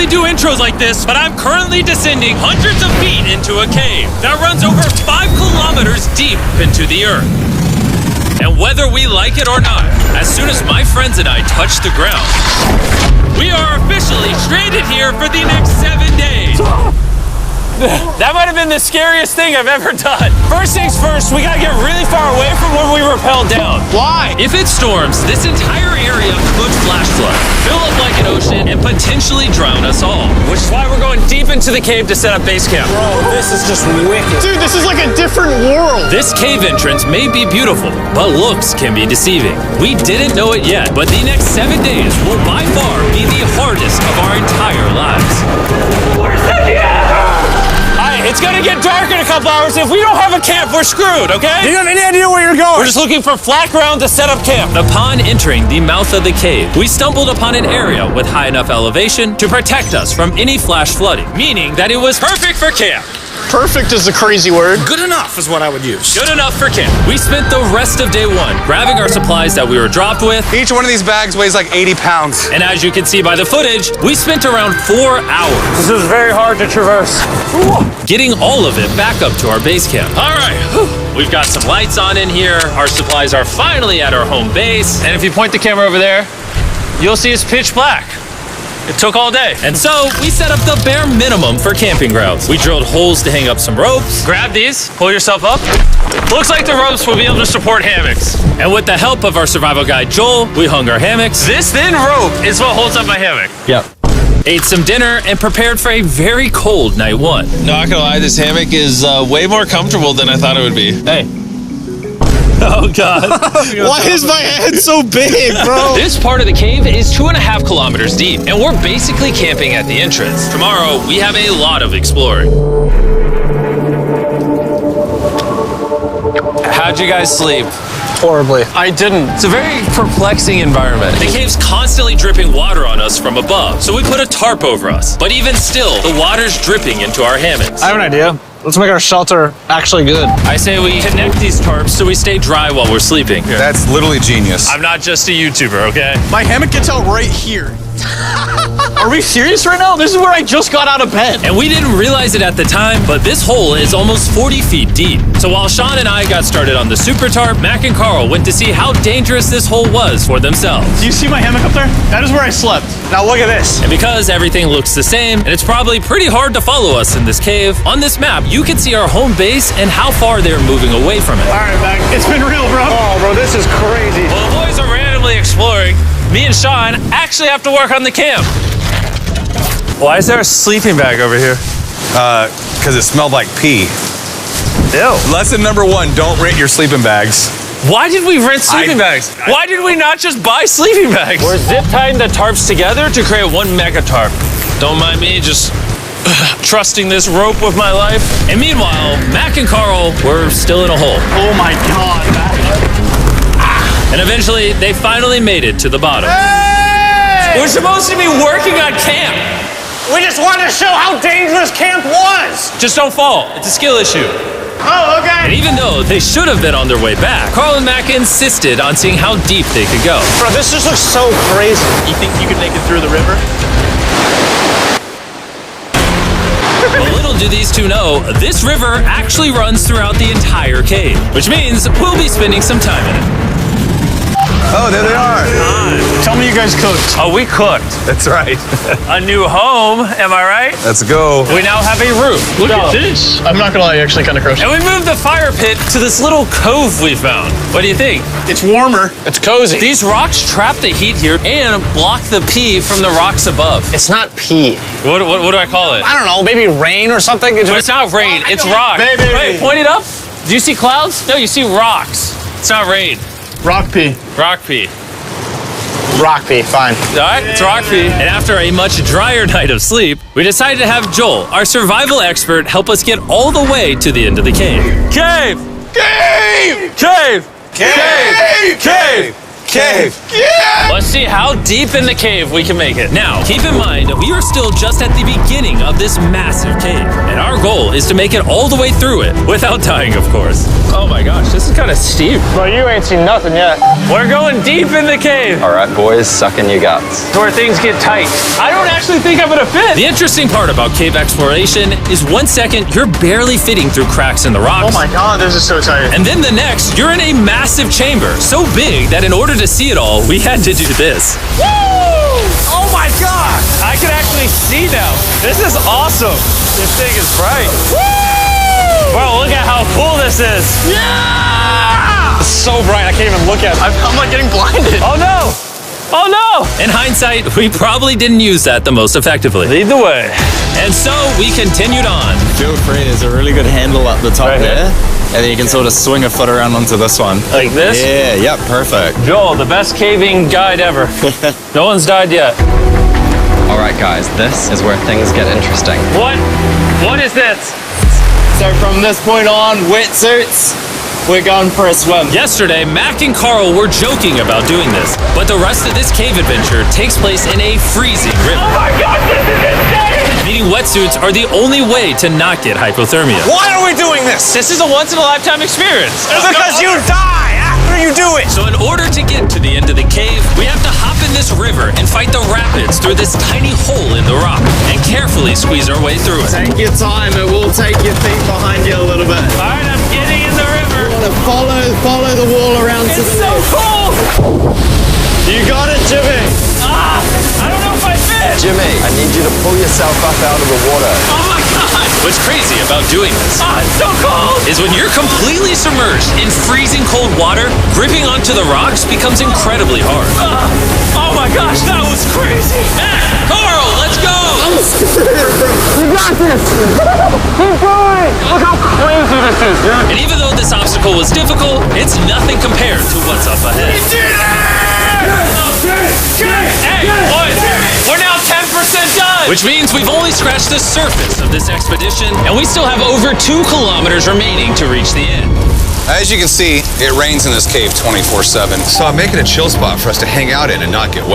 do intros like this, but I'm currently descending hundreds of feet into a cave that runs over 5 kilometers deep into the earth. And whether we like it or not, as soon as my friends and I touch the ground, we are officially stranded here for the next 7 days. That might have been the scariest thing I've ever done. First things first, we gotta get really far away from where we rappelled down. Why? If it storms, this entire area could flash flood, fill up like an ocean, and potentially drown us all. Which is why we're going deep into the cave to set up base camp. Bro, this is just wicked. Dude, this is like a different world. This cave entrance may be beautiful, but looks can be deceiving. We didn't know it yet, but the next 7 days will by far be the hardest of our entire lives. Where's the It's gonna get dark in a couple hours. If we don't have a camp, we're screwed, okay? Do you have any idea where you're going? We're just looking for flat ground to set up camp. Upon entering the mouth of the cave, we stumbled upon an area with high enough elevation to protect us from any flash flooding, meaning that it was perfect for camp. Perfect is a crazy word. Good enough is what I would use. Good enough for camp. We spent the rest of day 1 grabbing our supplies that we were dropped with. Each one of these bags weighs like 80 pounds. And as you can see by the footage, we spent around 4 hours. This is very hard to traverse. Getting all of it back up to our base camp. All right, we've got some lights on in here. Our supplies are finally at our home base. And if you point the camera over there, you'll see it's pitch black. It took all day. And so we set up the bare minimum for camping grounds. We drilled holes to hang up some ropes. Grab these, pull yourself up. Looks like the ropes will be able to support hammocks. And with the help of our survival guide, Joel, we hung our hammocks. This thin rope is what holds up my hammock. Yep. Ate some dinner and prepared for a very cold night 1. Not gonna lie, this hammock is way more comfortable than I thought it would be. Hey. Oh, God. Why is my head so big, bro? This part of the cave is 2.5 kilometers deep, and we're basically camping at the entrance. Tomorrow, we have a lot of exploring. How'd you guys sleep? Horribly. I didn't. It's a very perplexing environment. The cave's constantly dripping water on us from above, so we put a tarp over us. But even still, the water's dripping into our hammocks. I have an idea. Let's make our shelter actually good. I say we connect these tarps so we stay dry while we're sleeping. That's literally genius. I'm not just a YouTuber, okay? My hammock gets out right here. Are we serious right now? This is where I just got out of bed. And we didn't realize it at the time, but this hole is almost 40 feet deep. So while Sean and I got started on the super tarp, Mac and Carl went to see how dangerous this hole was for themselves. Do you see my hammock up there? That is where I slept. Now look at this. And because everything looks the same, and it's probably pretty hard to follow us in this cave, on this map, you can see our home base and how far they're moving away from it. All right, Mac. It's been real, bro. Oh, bro, this is crazy. While the boys are randomly exploring, me and Sean actually have to work on the camp. Why is there a sleeping bag over here? Because it smelled like pee. Ew. Lesson number 1, don't rent your sleeping bags. Why did we rent sleeping bags? Why did we not just buy sleeping bags? We're zip tying the tarps together to create one mega tarp. Don't mind me just trusting this rope with my life. And meanwhile, Mac and Carl were still in a hole. Oh my God, Mac. And eventually, they finally made it to the bottom. Hey! We're supposed to be working on camp. We just wanted to show how dangerous camp was. Just don't fall. It's a skill issue. Oh, okay. And even though they should have been on their way back, Carl and Mac insisted on seeing how deep they could go. Bro, this just looks so crazy. You think you could make it through the river? But little do these two know, this river actually runs throughout the entire cave, which means we'll be spending some time in it. Oh, there they are. Tell me you guys cooked. Oh, we cooked. That's right. A new home, am I right? Let's go. We now have a roof. Look at this. I'm not gonna lie, you're actually kind of gross. And we moved the fire pit to this little cove we found. What do you think? It's warmer. It's cozy. These rocks trap the heat here and block the pee from the rocks above. It's not pee. What do I call it? I don't know, maybe rain or something. But it's not rain, it's rock. Baby. Wait, point it up. Do you see clouds? No, you see rocks. It's not rain. Rock pee. Rock pee. Rock pee, fine. All right, it's rock pee. And after a much drier night of sleep, we decided to have Joel, our survival expert, help us get all the way to the end of the cave. Cave! Cave! Cave! Cave! Cave! Cave! Let's see how deep in the cave we can make it. Now, keep in mind, we are still just at the beginning of this massive cave, and our goal is to make it all the way through it, without dying, of course. Oh my gosh, this is kind of steep. Bro, you ain't seen nothing yet. We're going deep in the cave. All right, boys, suck in your guts. It's where things get tight. I don't actually think I'm gonna fit. The interesting part about cave exploration is 1 second, you're barely fitting through cracks in the rocks. Oh my god, this is so tight. And then the next, you're in a massive chamber, so big that in order to see it all, we had to do this. Woo! Oh my god! I can actually see now. This is awesome. This thing is bright. Woo! Bro, look at how cool this is. Yeah! It's so bright, I can't even look at it. I'm like getting blinded. Oh no! Oh no! In hindsight, we probably didn't use that the most effectively. Lead the way. And so we continued on. Feel free, there's a really good handle up the top Right here? there. And then you can sort of swing a foot around onto this one. Like this? Yeah, yep, perfect. Joel, the best caving guide ever. No one's died yet. All right, guys, this is where things get interesting. What? What is this? So from this point on, wetsuits, we're going for a swim. Yesterday, Mac and Carl were joking about doing this, but the rest of this cave adventure takes place in a freezing river. Oh my god, this is insane! Needing wetsuits are the only way to not get hypothermia. Why are we doing this? This is a once-in-a-lifetime experience. Because you die after you do it! So in order to get to the end of the cave, we have to hop in this river and fight the rapids through this tiny hole in the rock and carefully squeeze our way through it. Take your time, it will take your feet behind you a little bit. All right, I'm getting in the river. Follow the wall around to It's the so left. cold. You got it, Jimmy. I don't know if I fit. Jimmy, I need you to pull yourself up out of the water. Oh my God. What's crazy about doing this It's so cold! is when you're completely submerged in freezing cold water, gripping onto the rocks becomes incredibly hard. Oh my gosh, that was crazy! Mac, Carl, let's go. You got this! Keep going! Look how crazy this is, dude! And even though this obstacle was difficult, it's nothing compared to what's up ahead. Hey, boys, we're now 10% done! Which means we've only scratched the surface of this expedition, and we still have over 2 kilometers remaining to reach the end. As you can see, it rains in this cave 24/7. So I'm making a chill spot for us to hang out in and not get wet.